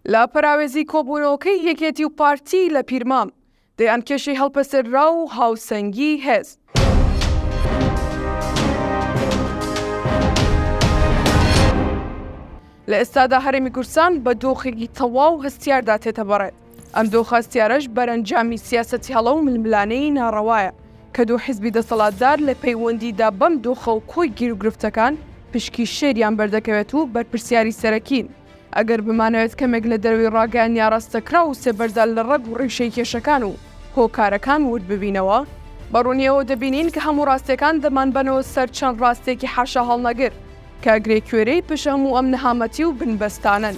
لە پەراوێزی کۆبوونەوەکەی یەکێتی و پارتی لە پیرمام دەیان کێشەی هەڵپەسەررا و هاوسەنگی هێز. لە ئێستادا هەرێمی کوردستان بە دۆخێکی تەواو هەستیاردا تێتە بەڕێت. ئەم دۆخە هەستیارەش بەرەنجامی سیاسەتی هەڵە و ململانەی ناڕەوایە کە دوو حیزبی دەسەڵاتدار لە پەیوەندیدا بەم دۆخە و کۆی گیر و گرفتەکان پشکی شێریان بەردەکەوێت و بەرپرسیاری سەرەکین. ئەگەر بمانەوێت کەمێک لە دەروی ڕاگەیان یاڕاستەکرا و سێبەرزال لە ڕەگ و ڕیشەی کێشەکان و هۆکارەکان ورد ببینەوە، بەڕوونیەوە دەبینین کە هەموو ڕاستیەکان دەمانبنەوە سەر چەند ڕاستێکی حاشا هەڵنەگر کە گرێکوێرەی پشت هەموو ئەم نەهامەتی و بنبەستانن.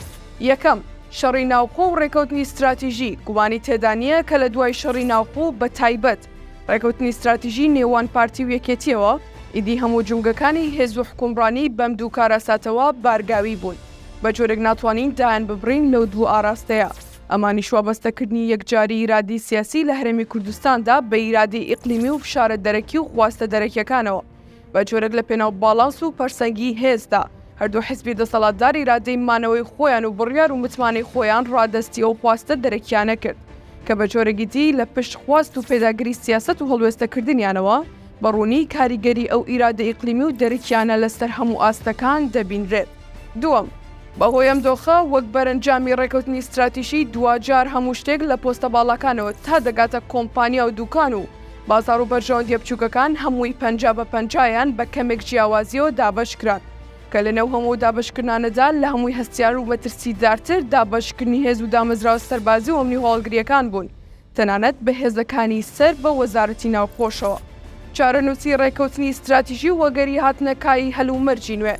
یەکەم، شەڕی ناوخۆ و ڕێکەوتنی استراتیژی گومانی تێدا نییە کە لە دوای شەڕی ناوخۆ بە تایبەت ڕێکەوتنی استراتیژی نێوان پارتی و یەکێتیەوە ئیدی هەموو جونگەکانی هێز و حکومڕانی بەم دوو کارەساتەوە بارگاوی بوون. بە جۆرێک ناتوانین دایان ببڕین لەو دوو ئاراستەیە. ئەمانی شوابەستەکردنی یەکجاری ئیرادی سیاسی لە هەرێمی کوردستاندا بە ئیرادی ئیقلیمی و فشارە دەرەکی و خواستە دەرەکیەکانەوە. بە جۆرێک لە پێناو باڵانس و پەرسەنگی هێزدا هەردوو حیزبی دەسەڵاتدار ئیرادەی مانەوەی خۆیان و بڕیار و متمانەی خۆیان ڕادەستیە و خواستە دەرەکیانە کرد کە بە جۆرەی دی لە پشت خواست و پێداگری سیاست و هەڵوێستەکردنیانەوە بەڕوونی کاریگەری ئەو ئیرادە ئیقلیمی و دەرەکیانە لەسەر هەموو ئاستەکان دەبینرێت. دووەم، بەهۆی ئەم دۆخە وەک بەرەنجامی ڕێکەوتنی استراتیژی دوجار هەموو شتێک لە پۆستە باڵەکانەوە تا دەگاتە کۆمپانیا و دوکان و بازار و بەرژەوەندیە بچووکەکان هەمووی 50/50یان بە کەمێک جیاوازیەوە دابەشکران کە لەنێو هەموو دابشکردانەدا لە هەمووی هەستیار و مەترسیدارتر دابشکردنی هێز و دامەزراوە سەربازی و ئەمنی هەواڵگریەکان بوون، تەنانەت بە هێزەکانی سەر بە وەزارەتی ناوخۆشەوە. چارەنووسی ڕێکەوتنی استراتیژی وەگەری هاتنەکایی هەلومەرجی نوێ.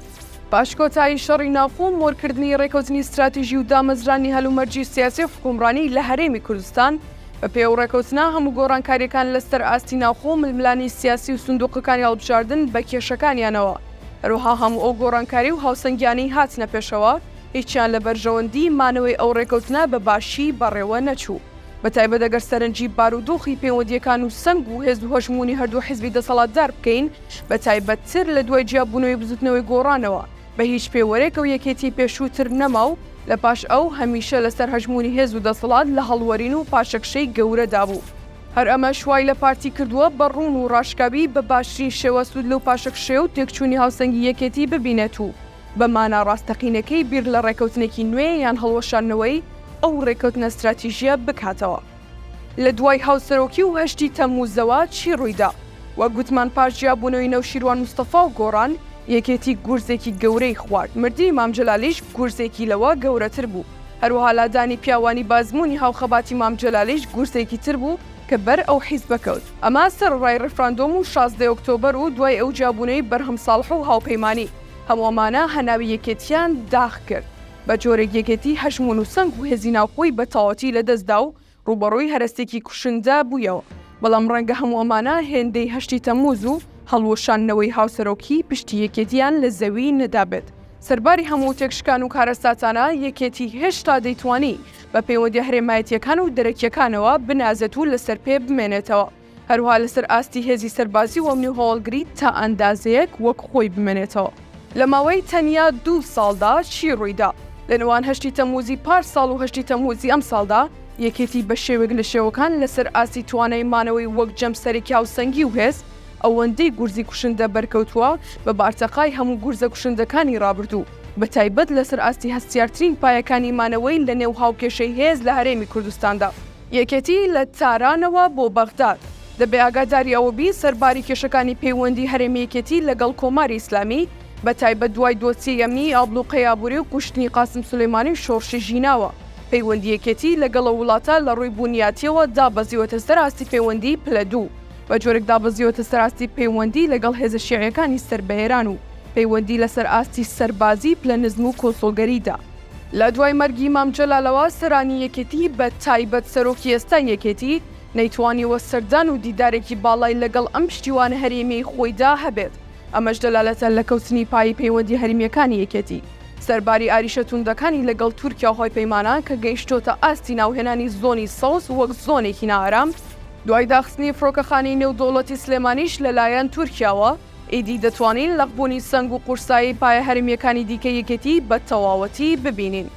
پاش کۆتایی شەڕی ناوخۆ مۆرکردنی ڕێکەوتنی استراتیژی و دامەزرانی هەلومەرجی سیاسی و حکومڕانی لە هەرێمی کوردستان بە پێو ڕێکەوتنا هەموو گۆڕانکاریەکان لەسەر ئاستی ناوخۆ ململانی سیاسی و سندوقەکانی هەڵبژاردن بە کێشەکانیانەوە. هەروەها هەموو ئەو گۆڕانکاری و هاوسەنگیانی هاتنە پێشەوە هیچیان لە بەرژەوەندی مانەوەی ئەو ڕێکەوتنا بە باشی بەڕێوە نەچوو. بەتایبەت ئەگەر سەرنجی بارودۆخی پەیوەندیەکان و سنگ و هێز و هەژمونی هەردوو حیزبی دەسەڵاتدار بکەین، بەتایبەتتر لە دوای جیاببوونەوەی بزوتنەوەی گۆڕانەوە بە هیچ پێوەرێک و یەکێتی پێشووتر نەما و لە پاش ئەو هەمیشە لەسەر هەژمونی هێز و دەسەڵات لە هەڵوەرین و پاشەکشەی گەورەدا بوو. هەر ئەمە شوای لە پارتی کردووە بە ڕوون و ڕاشکاوی بە باشترین شێوە سوود لەو پاشەکشێ و تێکچوونی هاوسەنگی یەکێتی ببینێت و بەمانە ڕاستەقینەکەی بیر لە ڕێکەوتنێکی نوێ یان هەڵوەشاندنەوەی ئەو ڕێکەوتنە استراتیژیە بکاتەوە. لە دوای هاوسەرۆکی و هەشتی تەمووزەوە چی ڕوویدا؟ وەک گوتمان پاش جیاببوونەوەی نەوشیروان مستەفا و گۆڕان یەکێتی گورزێکی گەورەی خوارد. مردی مام جەلالیش گورزێکی لەوە گەورەتر بوو. هەروەها لادانی پیاوانی بازموونی هاوخەباتی مام جەلالیش گورزێکی تر بوو کە بەر ئەو حیزب بکەوت. ئەمە سەرڕای ڕێفراندۆم و 16 ئۆکتۆبەر و دوای ئەو جیاببوونەی بەرهەم ساڵح و هاوپەیمانی هەمووەمانە هەناوی یەکێتیان داخ کرد. بە جۆرێک یەکێتی هەژمون و سنگ و هێزی ناوخۆی بە تەواوەتی لەدەستدا و ڕوبەڕووی هەرستێکی کوشندە بوویەوە. بەڵام ڕەنگە هەموو ئەمانە هێندەی هەشتی تەمووز و هەڵوەشاندنەوەی هاوسەرۆکی پشتی یەکێتیان لە زەوی نەدابێت. سەرباری هەموو تێکشکان و کارەساتانە یەکێتی هێشتا دەیتوانی بە پەیوەندی هەرێمایەتیەکان و دەرەکیەکانەوە بنازێت و لەسەر پێ بمێنێتەوە، هەروها لەسەر ئاستی هێزی سەربازی و ئەمنی هەواڵگری تا ئەندازەیەک وەک خۆی بمێنێتەوە. لە ماوەی تەنیا 2 ساڵدا چی ڕوویدا؟ لە نێوان هەشتی تەمووزی پار ساڵ و هەشتی تەمووزی ئەم ساڵدا یەکێتی بە شێوێک لە شێوەکان لەسەر ئاستی توانای مانەوەی وەک جەمسەرێکی هاوسەنگی و هێز ئەوەندەی گورزی کوشندە بەرکەوتووە بە بارتەقای هەموو گورزە کوشندەکانی ڕابردوو، بە تایبەت لەسەر ئاستی هەستیارترین پایەکانی مانەوەی لە نێو هاوکێشەی هێز لە هەرێمی کوردستاندا. یەکێتی لە تارانەوە بۆ بەغداد دەبێ ئاگاداری ئەوەبی سەرباری کێشەکانی پەیوەندی هەرێمی یەکێتی لەگەڵ کۆماری ئیسلامی بە تایبەت دوای دۆچی ئەمنی ئابلوقەی ئابووری و کوشتنی قاسم سولەیمانی و شۆڕشی ژیناوە. پەیوەندی یەکێتی لەگەڵ وڵاتە لە ڕووی بوونیاتیەوە دابەزیوەتە سەر ئاستی پەیوەندی پلە دوو، بە جۆرێک دابەزیوەتە سەر ئاستی پەیوەندی لەگەڵ هێزە شیعیەکانی سەربەهێران و پەیوەندی لەسەر ئاستی سەربازی پلە نزم و کۆسۆلگەریدا. لە دوای مەرگی مام جەلالەوە سەرانی یەکێتی بە تایبەت سەرۆکی ئێستای یەکێتی نەیتوانیوە سەردان و دیدارێکی باڵای لەگەڵ ئەم پشتیوانە هەرێمیی خۆیدا هەبێت. ئەمەش دەلالەتە لە کەوتنی پایی پەیوەندی هەرێمیەکانی یەکێتی. سەرباری ئاریشە توندەکانی لەگەڵ تورکیا هۆی پەیمانان کە گەیشتۆتە ئاستی ناوهێنانی زۆنی سەوز وەک زۆنێکی نائارام دوای داخستنی فڕۆکەخانەی نێودەوڵەتی سلێمانیش لەلایەن تورکیاوە ئیدی دەتوانین لەقبوونی سنگ و قورسایی پایە هەرێمیەکانی دیکە یەکێتی بە تەواوەتی ببینین.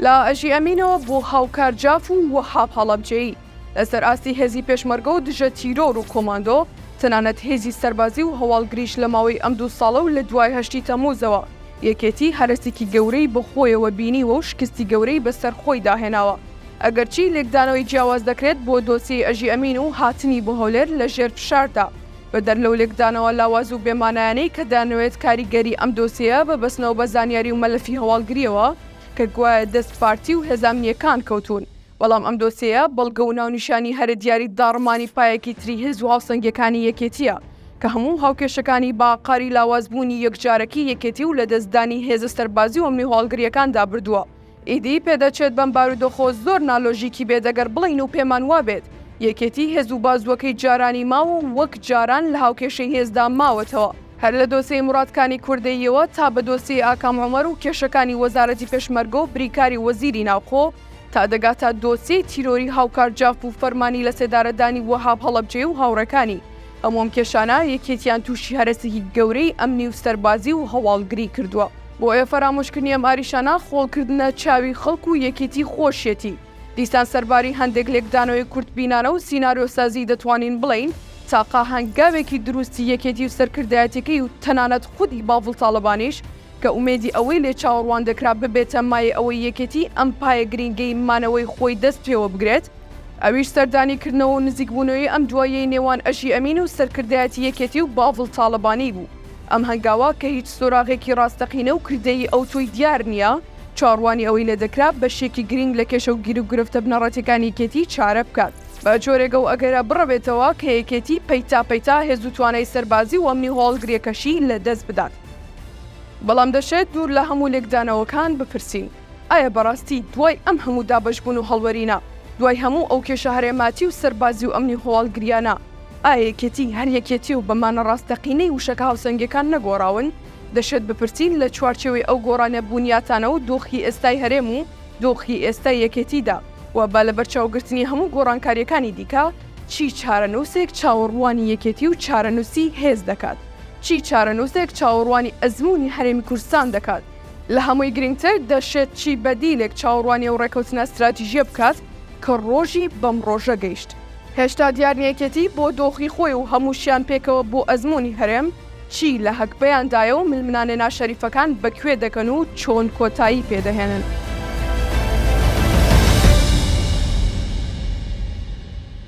لە ئەژی ئەمینەوە بۆ هاوکار جاف و وەهاب هەڵەبجێیی لەسەر ئاستی هێزی پێشمەرگە و دژە تیرۆر و کۆماندۆ تەنانەت هێزی سەربازی و هەواڵگریش لە ماوەی ئەم 2 ساڵە و لە دوای 8 تەمووزەوە یەکێتی هەرسێکی گەورەی بەخۆیەوە بینیوە و شکستی گەورەی بەسەر خۆی داهێناوە ئەگەرچی لێکدانەوەی جیاواز دەکرێت بۆ دۆسیی ئەژی ئەمین و هاتنی بۆ هەولێر لە ژێر فشاردا بە دەرلەو لێکدانەوە لاواز و بێمانایانەی کە دانەوێت کاریگەری ئەم دۆسیە بەبەستنەوە بە زانیاری و مەلەفی هەواڵگریەوە کە گوایە دەست پارتی و هێزانیەکان کەوتون بەڵام ئەم دۆسیە بەڵگە و ناونیشانی هەرە دیاری داڕمانی پایەکی تری هێز و هاوسەنگەکانی یەکێتیە کە هەموو هاوکێشەکانی باقاری لاوازبوونی یەکجارەکی یەکێتی و لە دەستدانی هێزە سەربازی و ئەمنی هەواڵگریەکاندا بردووە ئیدی پێدەچێت بەم بارودۆخۆ زۆر نالۆژیکی بێدەگەر بڵین و پێمان وابێت یەکێتی هێز و بازوەکەی جارانی ماوە وەک جاران لە هاوکێشەی هێزدا ماوەتەوە هەر لە دۆسەی مورادکانی کوردەیەوە تا بە دۆسەی ئاکام عومەر و کێشەکانی وەزارەتی پێشمەرگە و بریکاری وەزیری ناوخۆ تا دەگاتە دۆسەی تیرۆری هاوکار جاف و فەرمانی لە سێدارەدانی وەهاب هەڵەبجێ و هاوڕەکانی ئەمۆم کێشانە یەکێتیان تووشی هەرسێکی گەورەی ئەمنی و سەربازی و هەواڵگری کردووە بۆیە فەرامۆشکردنی ئەم ئاریشانە خۆڵکردنە چاوی خەڵک و یەکێتی خۆشیەتی دیسان سەرباری هەندێک لێکدانەوەی کورتبینانە و سیناریۆسازی دەتوانین بڵین تاقا هەنگاوێکی دروستی یەکێتی و سەرکردایەتەکەی و تەنانەت خودی باڤڵ تاڵەبانیش کە ئومێدی ئەوەی لێ چاوەڕوان دەکرا ببێتە مایە ئەوەی یەکێتی ئەم پایە گرنگەی مانەوەی خۆی دەست پێوە بگرێت ئەویش سەردانیکردنەوە و نزیکبوونەوەی ئەم دوایەی نێوان ئەژی ئەمین و سەرکردایەتی یەکێتی و باڤڵ تاڵەبانی بوو ئەم هەنگاوە کە هیچ سۆراغێکی ڕاستەقینە و کردەی ئەو تۆی دیار نییە چاڕوانی ئەوەی لێ دەکرا بە شێکی گرنگ لە کێشە و گیر و گرفتە بنەڕەتەکانی یەکێتی چارە بکات بە جۆرێگە و ئەگەرە بڕەبێتەوە کە یەکێتی پەیتا هێز و توانای سەربازی و ئەمنی هەواڵگریەکەشی لە دەست بدات بەڵام دەشێت دوور لە هەموو لێکدانەوەکان بپرسین ئایا بەڕاستی دوای ئەم هەموو دابەشبوون و هەڵوەرینە دوای هەموو ئەو کێشە هەرێماتی و سەربازی و ئەمنی هەواڵگریانە ئایا یەکێتی هەر یەکێتی و بەمانە ڕاستەقینەی وشەکە هاوسەنگەکان نەگۆڕاون دەشێت بپرسین لە چوارچێوەی ئەو گۆڕانە بوونیاتانە و دۆخی ئێستای هەرێم و دۆخی ئێستای یەکێتیدا و با لە بەرچاوگرتنی هەموو گۆڕانکاریەکانی دیکە چی چارەنووسێک چاوەڕوانی یەکێتی و چارەنووسی هێز دەکات چی چارەنووسێک چاوەڕوانی ئەزمموی هەرێمی کوردستان دەکات لە هەمووی گرنگتر دەشێت چی بەدیلێک چاوەڕوانی و ڕێکەوتنە استراتیژیە بکات کە ڕۆژی بەم ڕۆژە گەیشت هێشتا دیارنیەکێتی بۆ دۆخی خۆی و هەمووشیان پێکەوە بۆ ئەزمموی هەرێم چی لە هەکبەیاندایە و ملمنانە ناشەریفەکان بەکوێ دەکەن و چۆن کۆتایی پێدەهێنن.